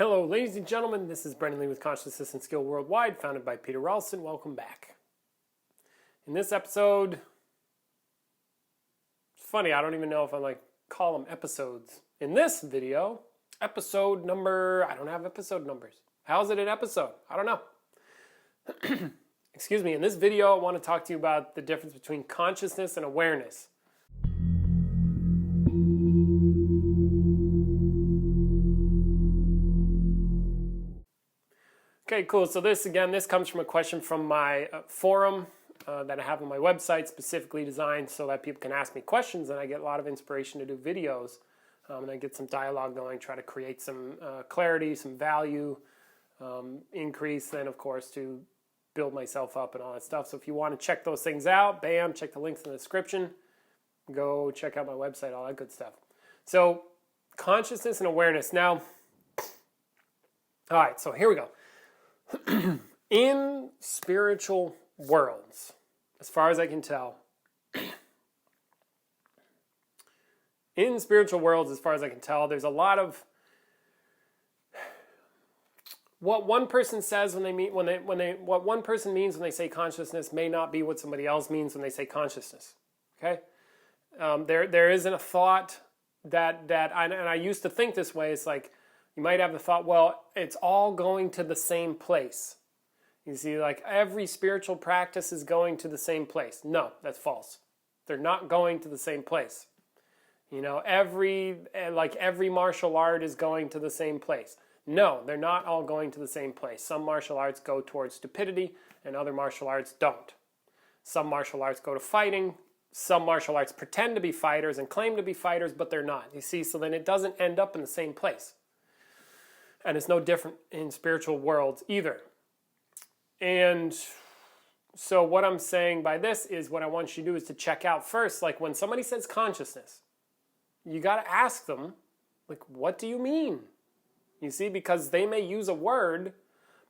Hello, ladies and gentlemen. This is Brendan Lee with Consciousness and Skill Worldwide, founded by Peter Ralston. Welcome back. In this episode, it's funny, I don't even know if I call them episodes. In this video, episode number, I don't have episode numbers. How is it an episode? I don't know. Excuse me. In this video, I want to talk to you about the difference between consciousness and awareness. Okay, cool. So this comes from a question from my forum that I have on my website, specifically designed so that people can ask me questions, and I get a lot of inspiration to do videos, and I get some dialogue going, try to create some clarity, some value, increase, then of course to build myself up and all that stuff. So if you want to check those things out, bam, check the links in the description. Go check out my website, all that good stuff. So consciousness and awareness. Now, all right, so here we go. In spiritual worlds, as far as I can tell, there's a lot of what one person says what one person means when they say consciousness may not be what somebody else means when they say consciousness. Okay, there isn't a thought that I used to think this way. It's like, you might have the thought, well, it's all going to the same place. You see, like every spiritual practice is going to the same place. No, that's false. They're not going to the same place. You know, every martial art is going to the same place. No, they're not all going to the same place. Some martial arts go towards stupidity and other martial arts don't. Some martial arts go to fighting. Some martial arts pretend to be fighters and claim to be fighters, but they're not. You see, so then it doesn't end up in the same place. And it's no different in spiritual worlds either. And so what I'm saying by this is, what I want you to do is to check out first, like when somebody says consciousness, you got to ask them, like, what do you mean? You see, because they may use a word,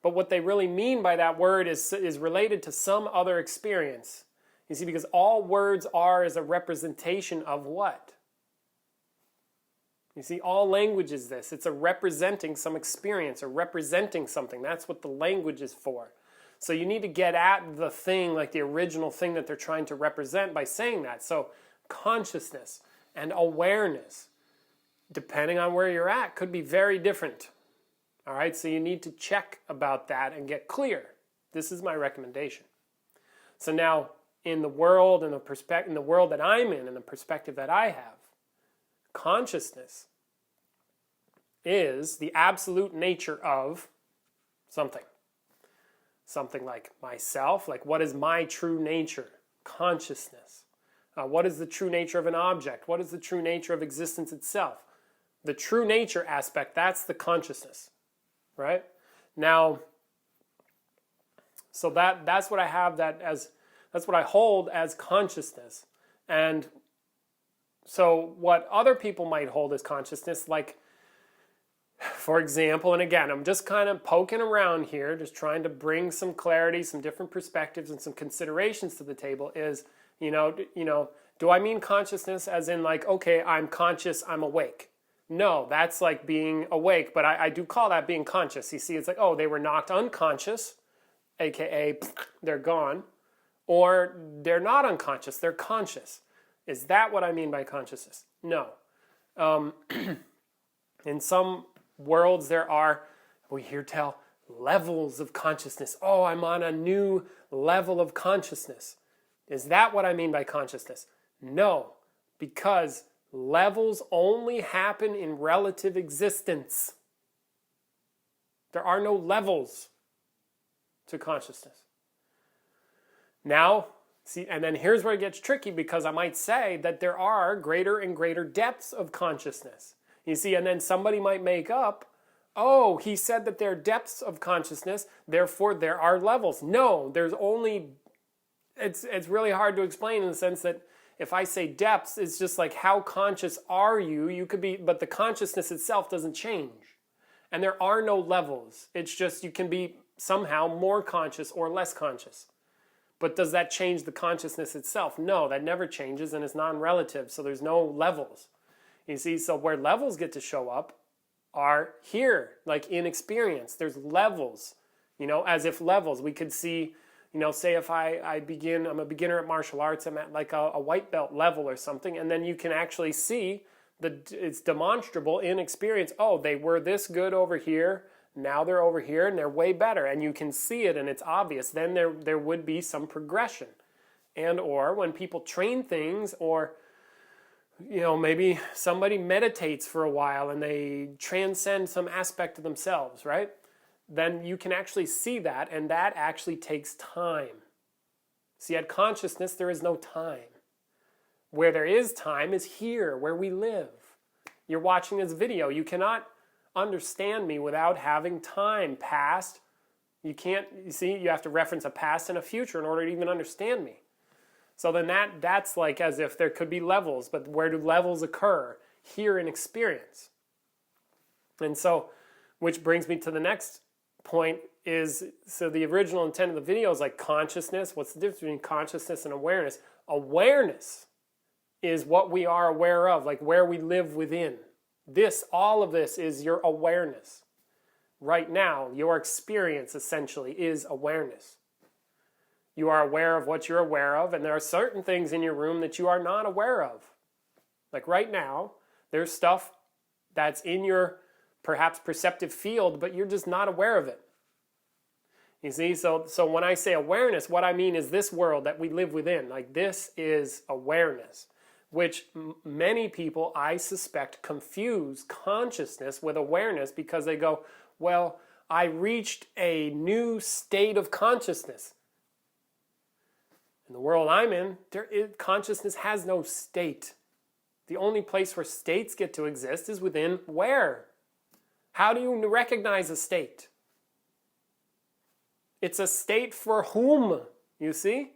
but what they really mean by that word is related to some other experience. You see, because all words are is a representation of what? You see, all language is this. It's a representing some experience or representing something. That's what the language is for. So you need to get at the thing, like the original thing that they're trying to represent by saying that. So consciousness and awareness, depending on where you're at, could be very different. All right, so you need to check about that and get clear. This is my recommendation. So now, in the world, in the world that I'm in, and the perspective that I have, consciousness is the absolute nature of something. Something like myself, like what is my true nature? Consciousness. What is the true nature of an object? What is the true nature of existence itself? The true nature aspect, that's the consciousness, right? Now, so that's what I have that's what I hold as consciousness. And so what other people might hold as consciousness, like, for example, and again, I'm just kind of poking around here, just trying to bring some clarity, some different perspectives and some considerations to the table, is, do I mean consciousness as in like, okay, I'm conscious, I'm awake? No, that's like being awake, but I do call that being conscious. You see, it's like, oh, they were knocked unconscious, aka they're gone, or they're not unconscious, they're conscious. Is that what I mean by consciousness? No. In some worlds there are, we hear tell, levels of consciousness. Oh, I'm on a new level of consciousness. Is that what I mean by consciousness? No, because levels only happen in relative existence. There are no levels to consciousness. Now, see, and then here's where it gets tricky, because I might say that there are greater and greater depths of consciousness. You see, and then somebody might make up, oh, he said that there are depths of consciousness, therefore there are levels. No, there's only, it's really hard to explain in the sense that if I say depths, it's just like, how conscious are you? You could be, but the consciousness itself doesn't change. And there are no levels. It's just you can be somehow more conscious or less conscious. But does that change the consciousness itself? No, that never changes, and it's non-relative, so there's no levels. You see, so where levels get to show up are here, like in experience. There's levels, as if levels. We could see, say if I'm a beginner at martial arts, I'm at like a white belt level or something, and then you can actually see it's demonstrable in experience. Oh, they were this good over here, now they're over here, and they're way better, and you can see it, and it's obvious. Then there would be some progression. And or when people train things, or maybe somebody meditates for a while and they transcend some aspect of themselves, right? Then you can actually see that, and that actually takes time. See, at consciousness, there is no time. Where there is time is here, where we live. You're watching this video. You cannot understand me without having time past. You have to reference a past and a future in order to even understand me. So then that's like as if there could be levels, but where do levels occur? Here in experience. And so, which brings me to the next point is, so the original intent of the video is like consciousness. What's the difference between consciousness and awareness? Awareness is what we are aware of, like where we live within. All of this is your awareness. Right now, your experience essentially is awareness. You are aware of what you're aware of, and there are certain things in your room that you are not aware of. Like right now, there's stuff that's in your perhaps perceptive field, but you're just not aware of it. You see, so when I say awareness, what I mean is this world that we live within. Like this is awareness, which many people, I suspect, confuse consciousness with awareness because they go, well, I reached a new state of consciousness. In the world I'm in, consciousness has no state. The only place where states get to exist is within where? How do you recognize a state? It's a state for whom, you see?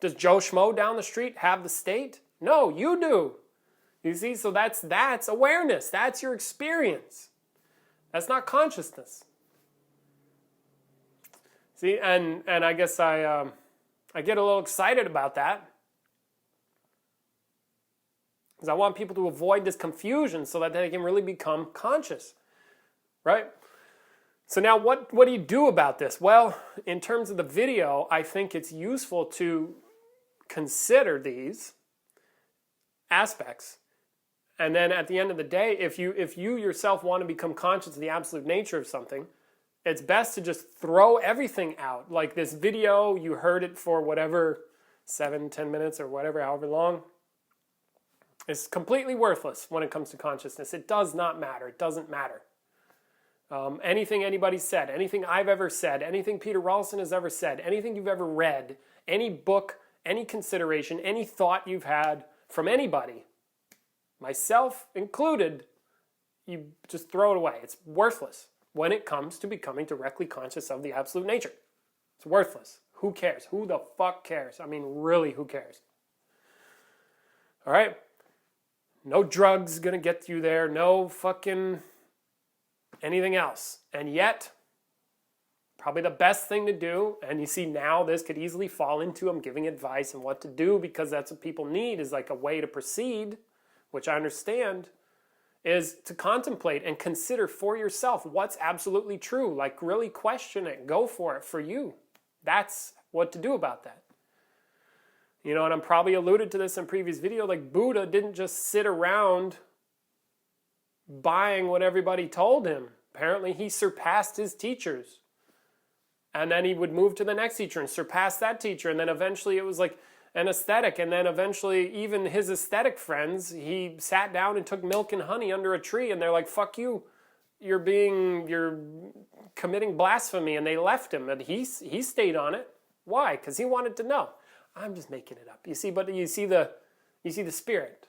Does Joe Schmo down the street have the state? No, you do. You see, so that's awareness. That's your experience. That's not consciousness. See, and I guess I get a little excited about that because I want people to avoid this confusion so that they can really become conscious, right? So now what do you do about this? Well, in terms of the video, I think it's useful to consider these aspects. And then at the end of the day, if you yourself want to become conscious of the absolute nature of something, it's best to just throw everything out. Like this video, you heard it for whatever, 7-10 minutes or whatever, however long. It's completely worthless when it comes to consciousness. It does not matter. It doesn't matter. Anything anybody said, anything I've ever said, anything Peter Rawlinson has ever said, anything you've ever read, any book, any consideration, any thought you've had from anybody, myself included, you just throw it away. It's worthless when it comes to becoming directly conscious of the absolute nature. It's worthless. Who cares? Who the fuck cares? I mean, really, who cares? All right? No drugs gonna get you there. No fucking anything else. And yet, probably the best thing to do, and you see now this could easily fall into I'm giving advice on what to do because that's what people need is like a way to proceed, which I understand, is to contemplate and consider for yourself what's absolutely true. Like really question it. Go for it for you. That's what to do about that. You know, and I'm probably alluded to this in previous video, like Buddha didn't just sit around buying what everybody told him. Apparently he surpassed his teachers. And then he would move to the next teacher and surpass that teacher. And then eventually it was like an aesthetic. And then eventually even his aesthetic friends, he sat down and took milk and honey under a tree. And they're like, fuck you. You're committing blasphemy. And they left him. And he stayed on it. Why? Because he wanted to know. I'm just making it up. You see, but you see the spirit.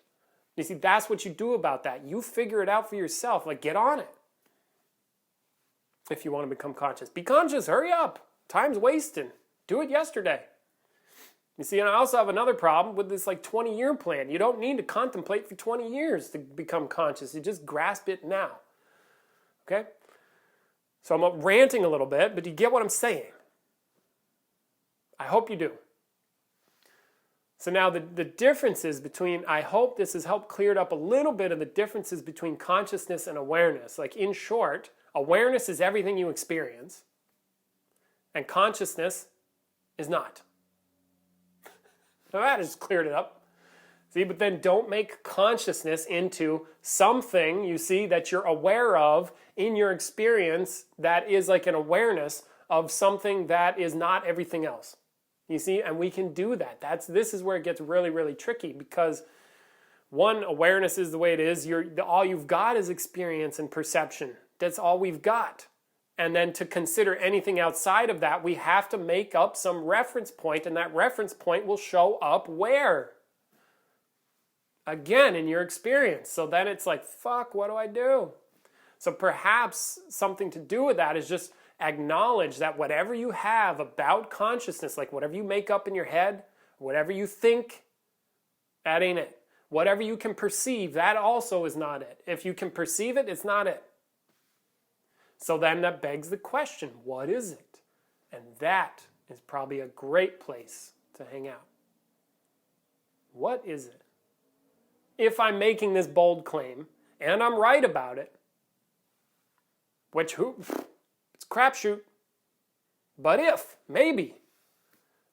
You see, that's what you do about that. You figure it out for yourself. Like, get on it. If you want to become conscious. Be conscious. Hurry up. Time's wasting. Do it yesterday. You see, and I also have another problem with this like 20-year plan. You don't need to contemplate for 20 years to become conscious. You just grasp it now. Okay? So I'm ranting a little bit, but you get what I'm saying. I hope you do. So now the differences between, I hope this has helped cleared up a little bit of the differences between consciousness and awareness. Like in short, awareness is everything you experience, and consciousness is not. So that has cleared it up. See, but then don't make consciousness into something, you see, that you're aware of in your experience that is like an awareness of something that is not everything else. You see, and we can do that. This is where it gets really, really tricky, because one, awareness is the way it is. All you've got is experience and perception. That's all we've got. And then to consider anything outside of that, we have to make up some reference point, and that reference point will show up where? Again, in your experience. So then it's like, fuck, what do I do? So perhaps something to do with that is just acknowledge that whatever you have about consciousness, like whatever you make up in your head, whatever you think, that ain't it. Whatever you can perceive, that also is not it. If you can perceive it, it's not it. So then that begs the question, what is it? And that is probably a great place to hang out. What is it? If I'm making this bold claim, and I'm right about it, which it's a crapshoot, but if, maybe,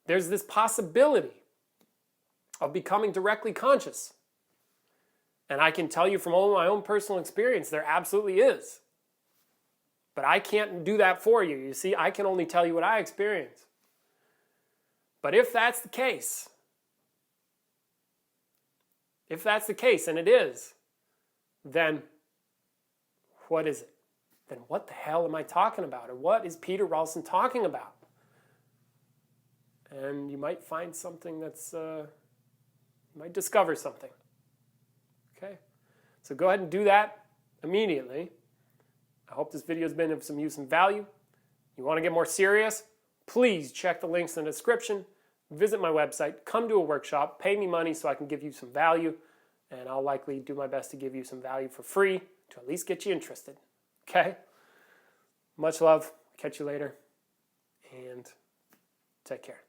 there's this possibility of becoming directly conscious, and I can tell you from all my own personal experience, there absolutely is. But I can't do that for you. You see, I can only tell you what I experience. But if that's the case, and it is, then what is it? Then what the hell am I talking about? Or what is Peter Ralston talking about? And you might find something you might discover something. Okay? So go ahead and do that immediately. I hope this video has been of some use and value. You want to get more serious? Please check the links in the description. Visit my website. Come to a workshop. Pay me money so I can give you some value. And I'll likely do my best to give you some value for free to at least get you interested. Okay? Much love. Catch you later. And take care.